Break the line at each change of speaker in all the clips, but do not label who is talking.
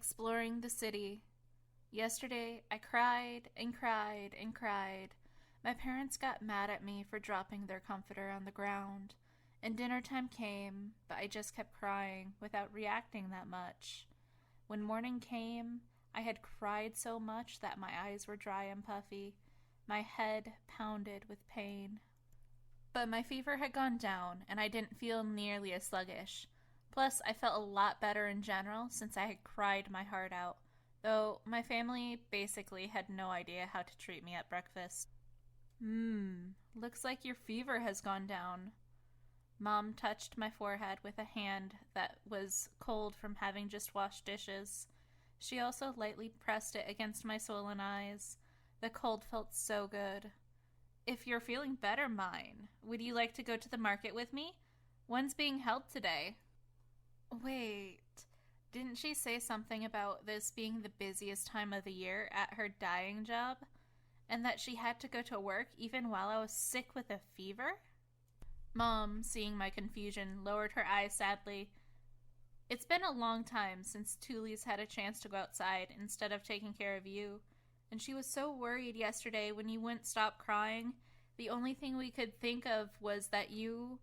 exploring the city. Yesterday, I cried and cried and cried. My parents got mad at me for dropping their comforter on the ground, and dinner time came, but I just kept crying without reacting that much. When morning came, I had cried so much that my eyes were dry and puffy. My head pounded with pain. But my fever had gone down, and I didn't feel nearly as sluggish. Plus, I felt a lot better in general since I had cried my heart out, though my family basically had no idea how to treat me at breakfast. Looks like your fever has gone down. Mom touched my forehead with a hand that was cold from having just washed dishes. She also lightly pressed it against my swollen eyes. The cold felt so good. If you're feeling better, mine, would you like to go to the market with me? One's being held today. Wait, didn't she say something about this being the busiest time of the year at her dyeing job? And that she had to go to work even while I was sick with a fever? Mom, seeing my confusion, lowered her eyes sadly. It's been a long time since Tuli's had a chance to go outside instead of taking care of you, and she was so worried yesterday when you wouldn't stop crying. The only thing we could think of was that you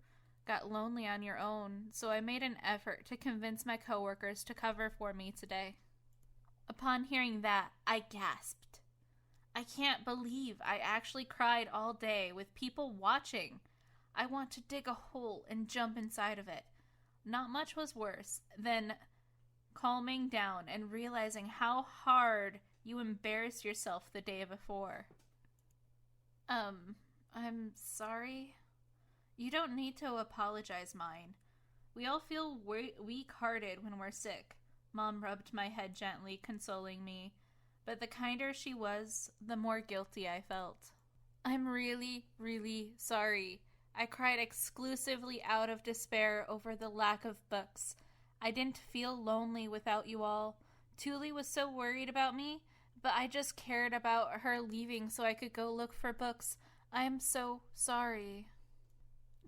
got lonely on your own, so I made an effort to convince my coworkers to cover for me today. Upon hearing that, I gasped. I can't believe I actually cried all day with people watching. I want to dig a hole and jump inside of it. Not much was worse than calming down and realizing how hard you embarrassed yourself the day before. I'm sorry. You don't need to apologize, mine. We all feel weak-hearted when we're sick. Mom rubbed my head gently, consoling me. But the kinder she was, the more guilty I felt. I'm really, really sorry. I cried exclusively out of despair over the lack of books. I didn't feel lonely without you all. Tuli was so worried about me, but I just cared about her leaving so I could go look for books. I am so sorry.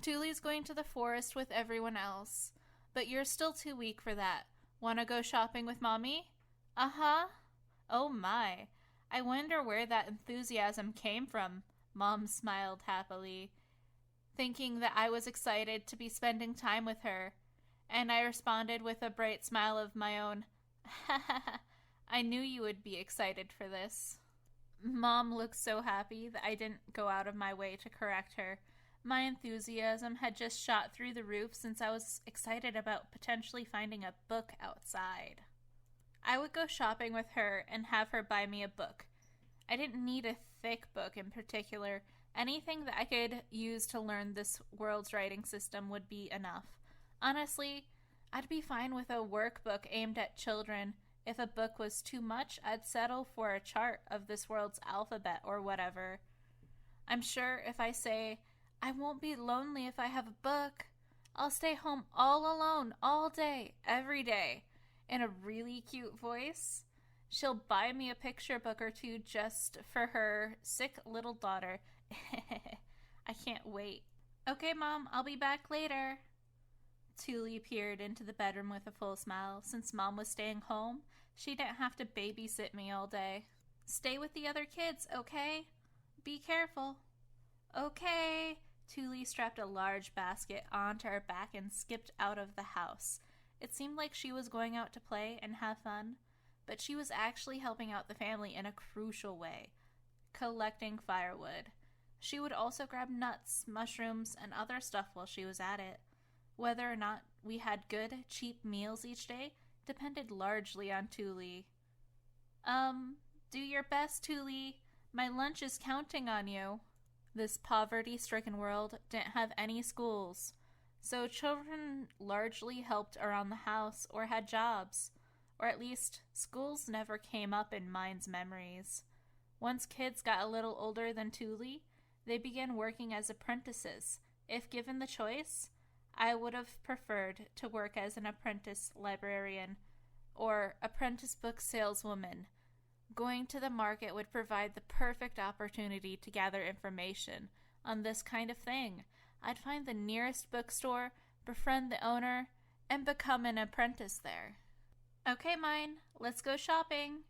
Tuli's going to the forest with everyone else, but you're still too weak for that. Wanna go shopping with Mommy? Uh-huh. Oh my. I wonder where that enthusiasm came from. Mom smiled happily, thinking that I was excited to be spending time with her, and I responded with a bright smile of my own. I knew you would be excited for this. Mom looked so happy that I didn't go out of my way to correct her. My enthusiasm had just shot through the roof since I was excited about potentially finding a book outside. I would go shopping with her and have her buy me a book. I didn't need a thick book in particular. Anything that I could use to learn this world's writing system would be enough. Honestly, I'd be fine with a workbook aimed at children. If a book was too much, I'd settle for a chart of this world's alphabet or whatever. I'm sure if I say, I won't be lonely if I have a book, I'll stay home all alone all day, every day, in a really cute voice. She'll buy me a picture book or two just for her sick little daughter. I can't wait. Okay, Mom, I'll be back later. Tuli peered into the bedroom with a full smile. Since Mom was staying home, she didn't have to babysit me all day. Stay with the other kids, okay? Be careful. Okay. Tuli strapped a large basket onto her back and skipped out of the house. It seemed like she was going out to play and have fun, but she was actually helping out the family in a crucial way, collecting firewood. She would also grab nuts, mushrooms, and other stuff while she was at it. Whether or not we had good, cheap meals each day depended largely on Tuli. Do your best, Tuli. My lunch is counting on you. This poverty-stricken world didn't have any schools, so children largely helped around the house or had jobs, or at least schools never came up in mine's memories. Once kids got a little older than Tuli, they began working as apprentices. If given the choice, I would have preferred to work as an apprentice librarian or apprentice book saleswoman. Going to the market would provide the perfect opportunity to gather information on this kind of thing. I'd find the nearest bookstore, befriend the owner, and become an apprentice there. Okay, mine, let's go shopping.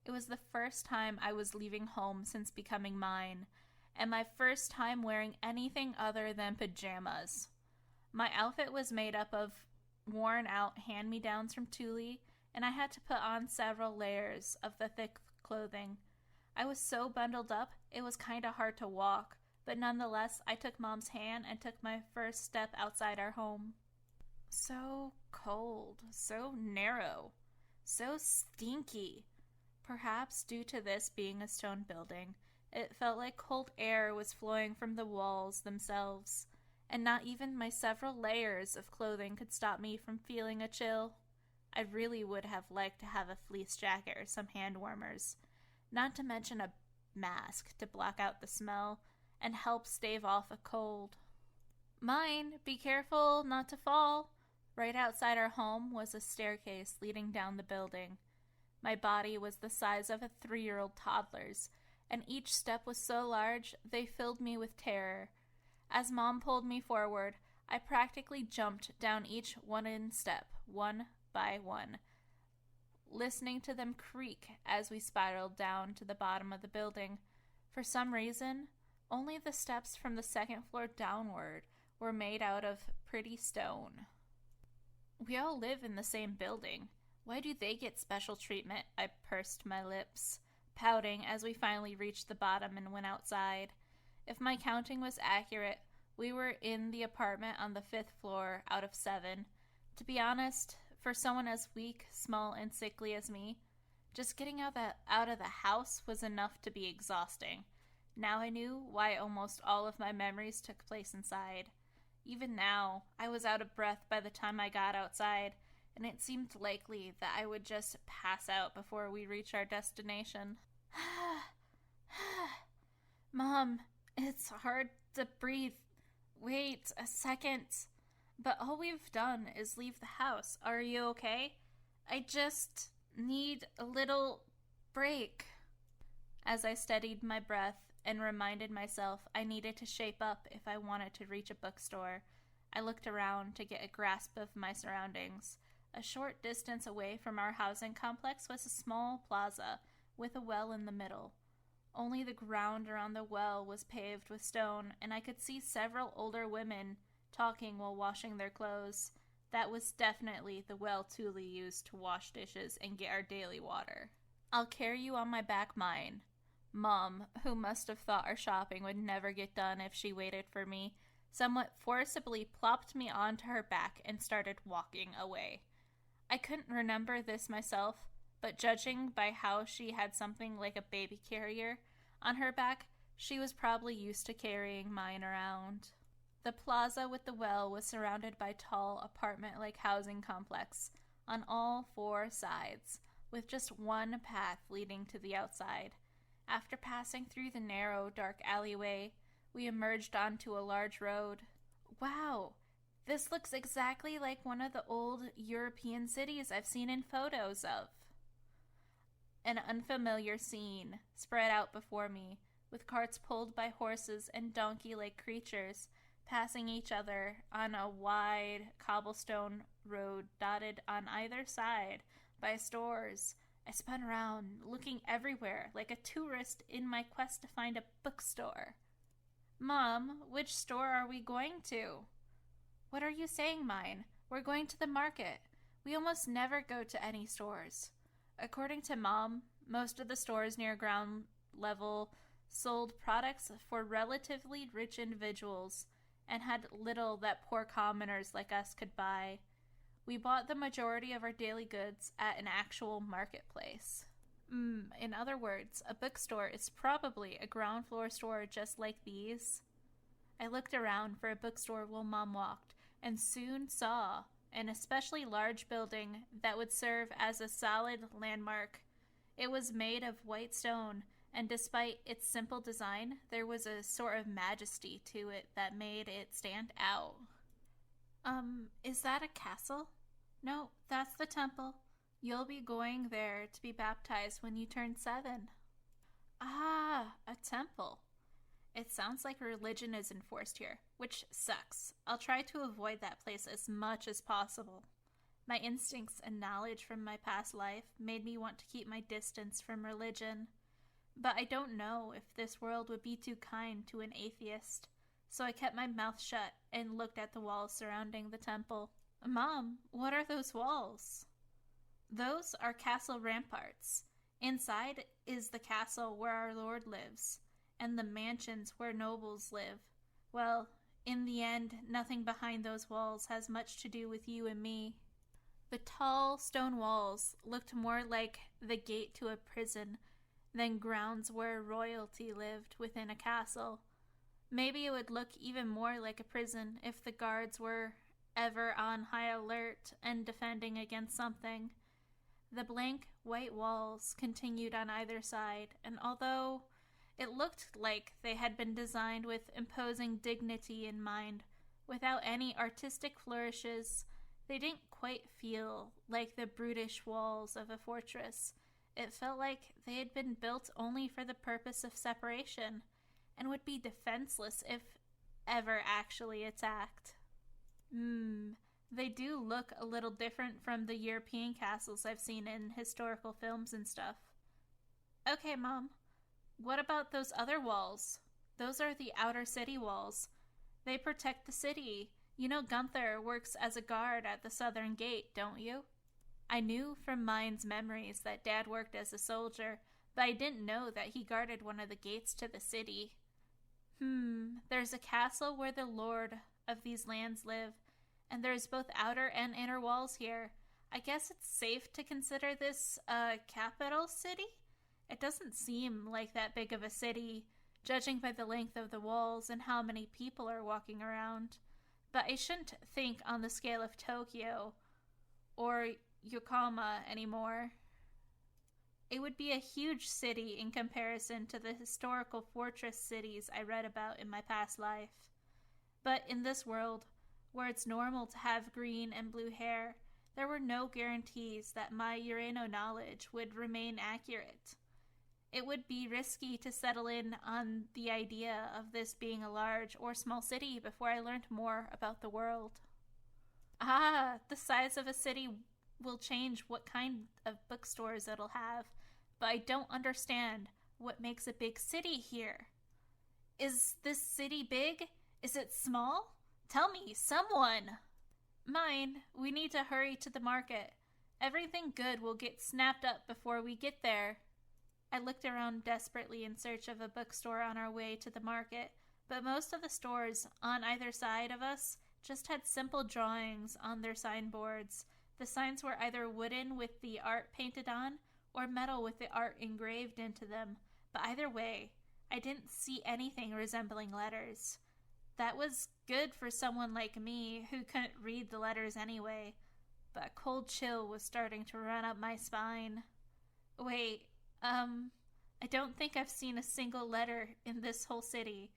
It was the first time I was leaving home since becoming mine, and my first time wearing anything other than pajamas. My outfit was made up of worn out hand me downs from Thule, and I had to put on several layers of the thick clothing. I was so bundled up, it was kinda hard to walk, but nonetheless, I took Mom's hand and took my first step outside our home. So cold, so narrow, so stinky. Perhaps due to this being a stone building, it felt like cold air was flowing from the walls themselves, and not even my several layers of clothing could stop me from feeling a chill. I really would have liked to have a fleece jacket or some hand warmers, not to mention a mask to block out the smell and help stave off a cold. Mine, be careful not to fall. Right outside our home was a staircase leading down the building. My body was the size of a 3-year-old toddler's, and each step was so large they filled me with terror. As Mom pulled me forward, I practically jumped down each wooden step, one by one, listening to them creak as we spiraled down to the bottom of the building. For some reason, only the steps from the second floor downward were made out of pretty stone. We all live in the same building. Why do they get special treatment? I pursed my lips, pouting as we finally reached the bottom and went outside. If my counting was accurate, we were in the apartment on the 5th floor out of 7. To be honest, for someone as weak, small, and sickly as me, just getting out of the house was enough to be exhausting. Now I knew why almost all of my memories took place inside. Even now, I was out of breath by the time I got outside, and it seemed likely that I would just pass out before we reached our destination. Mom, it's hard to breathe. Wait a second. But all we've done is leave the house. Are you okay? I just need a little break. As I steadied my breath and reminded myself I needed to shape up if I wanted to reach a bookstore, I looked around to get a grasp of my surroundings. A short distance away from our housing complex was a small plaza with a well in the middle. Only the ground around the well was paved with stone, and I could see several older women talking while washing their clothes. That was definitely the well Thule used to wash dishes and get our daily water. I'll carry you on my back, mine. Mom, who must have thought our shopping would never get done if she waited for me, somewhat forcibly plopped me onto her back and started walking away. I couldn't remember this myself, but judging by how she had something like a baby carrier on her back, she was probably used to carrying mine around. The plaza with the well was surrounded by tall apartment-like housing complex on all 4 sides, with just one path leading to the outside. After passing through the narrow, dark alleyway, we emerged onto a large road. Wow, this looks exactly like one of the old European cities I've seen in photos of. An unfamiliar scene spread out before me, with carts pulled by horses and donkey-like creatures passing each other on a wide cobblestone road dotted on either side by stores. I spun around, looking everywhere like a tourist in my quest to find a bookstore. Mom, which store are we going to? What are you saying, mine? We're going to the market. We almost never go to any stores. According to Mom, most of the stores near ground level sold products for relatively rich individuals and had little that poor commoners like us could buy. We bought the majority of our daily goods at an actual marketplace. In other words, a bookstore is probably a ground floor store just like these. I looked around for a bookstore while Mom walked, and soon saw an especially large building that would serve as a solid landmark. It was made of white stone, and despite its simple design, there was a sort of majesty to it that made it stand out. Is that a castle? No, that's the temple. You'll be going there to be baptized when you turn 7. Ah, a temple. It sounds like religion is enforced here, which sucks. I'll try to avoid that place as much as possible. My instincts and knowledge from my past life made me want to keep my distance from religion. But I don't know if this world would be too kind to an atheist, so I kept my mouth shut and looked at the walls surrounding the temple. Mom, what are those walls? Those are castle ramparts. Inside is the castle where our Lord lives, and the mansions where nobles live. Well, in the end, nothing behind those walls has much to do with you and me. The tall stone walls looked more like the gate to a prison than grounds where royalty lived within a castle. Maybe it would look even more like a prison if the guards were ever on high alert and defending against something. The blank white walls continued on either side, and although it looked like they had been designed with imposing dignity in mind, without any artistic flourishes, they didn't quite feel like the brutish walls of a fortress. It felt like they had been built only for the purpose of separation, and would be defenseless if ever actually attacked. They do look a little different from the European castles I've seen in historical films and stuff. Okay, Mom. What about those other walls? Those are the outer city walls. They protect the city. You know Gunther works as a guard at the southern gate, don't you? I knew from Mine's memories that Dad worked as a soldier, but I didn't know that he guarded one of the gates to the city. There's a castle where the lord of these lands live, and there's both outer and inner walls here. I guess it's safe to consider this a capital city? It doesn't seem like that big of a city, judging by the length of the walls and how many people are walking around. But I shouldn't think on the scale of Tokyo or Yokohama anymore. It would be a huge city in comparison to the historical fortress cities I read about in my past life. But in this world, where it's normal to have green and blue hair, there were no guarantees that my Urano knowledge would remain accurate. It would be risky to settle in on the idea of this being a large or small city before I learned more about the world. The size of a city will change what kind of bookstores it'll have, but I don't understand what makes a big city here. Is this city big? Is it small? Tell me, someone! Mine, we need to hurry to the market. Everything good will get snapped up before we get there. I looked around desperately in search of a bookstore on our way to the market, but most of the stores on either side of us just had simple drawings on their signboards. The signs were either wooden with the art painted on, or metal with the art engraved into them, but either way, I didn't see anything resembling letters. That was good for someone like me who couldn't read the letters anyway, but a cold chill was starting to run up my spine. Wait, I don't think I've seen a single letter in this whole city.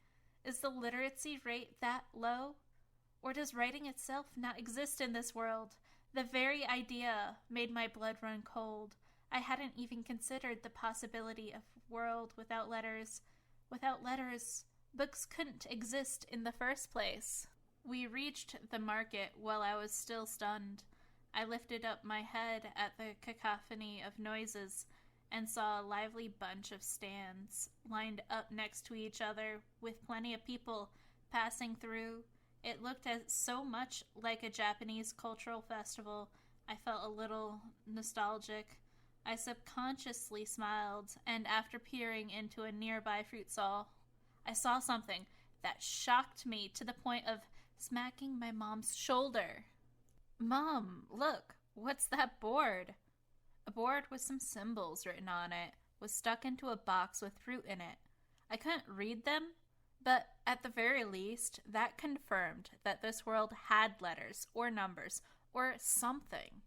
Is the literacy rate that low? Or does writing itself not exist in this world? The very idea made my blood run cold. I hadn't even considered the possibility of a world without letters. Without letters, books couldn't exist in the first place. We reached the market while I was still stunned. I lifted up my head at the cacophony of noises and saw a lively bunch of stands lined up next to each other with plenty of people passing through. It looked as so much like a Japanese cultural festival. I felt a little nostalgic. I subconsciously smiled, and after peering into a nearby fruit stall, I saw something that shocked me to the point of smacking my mom's shoulder. Mom, look, what's that board? A board with some symbols written on it was stuck into a box with fruit in it. I couldn't read them, but at the very least, that confirmed that this world had letters or numbers or something.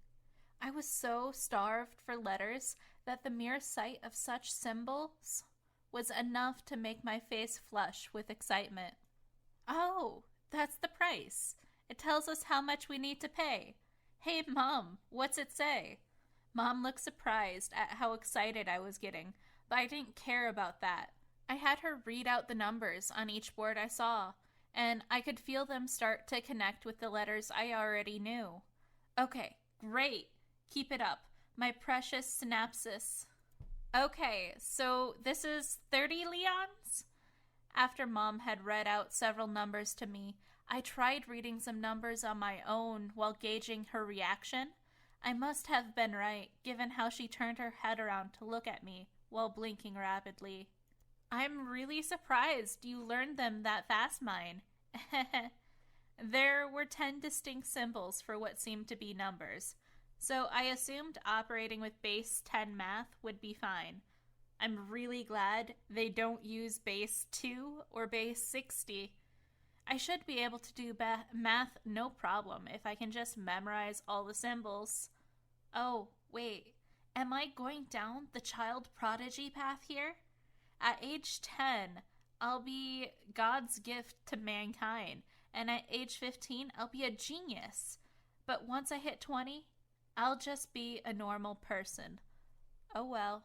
I was so starved for letters that the mere sight of such symbols was enough to make my face flush with excitement. Oh, that's the price. It tells us how much we need to pay. Hey, Mom, what's it say? Mom looked surprised at how excited I was getting, but I didn't care about that. I had her read out the numbers on each board I saw, and I could feel them start to connect with the letters I already knew. Okay, Great. Keep it up, my precious synapsis. Okay, so this is 30 leons? After Mom had read out several numbers to me, I tried reading some numbers on my own while gauging her reaction. I must have been right, given how she turned her head around to look at me while blinking rapidly. I'm really surprised you learned them that fast, mine. There were 10 distinct symbols for what seemed to be numbers, so I assumed operating with base 10 math would be fine. I'm really glad they don't use base 2 or base 60. I should be able to do math no problem if I can just memorize all the symbols. Oh, wait. Am I going down the child prodigy path here? At age 10, I'll be God's gift to mankind, and at age 15, I'll be a genius. But once I hit 20, I'll just be a normal person. Oh well.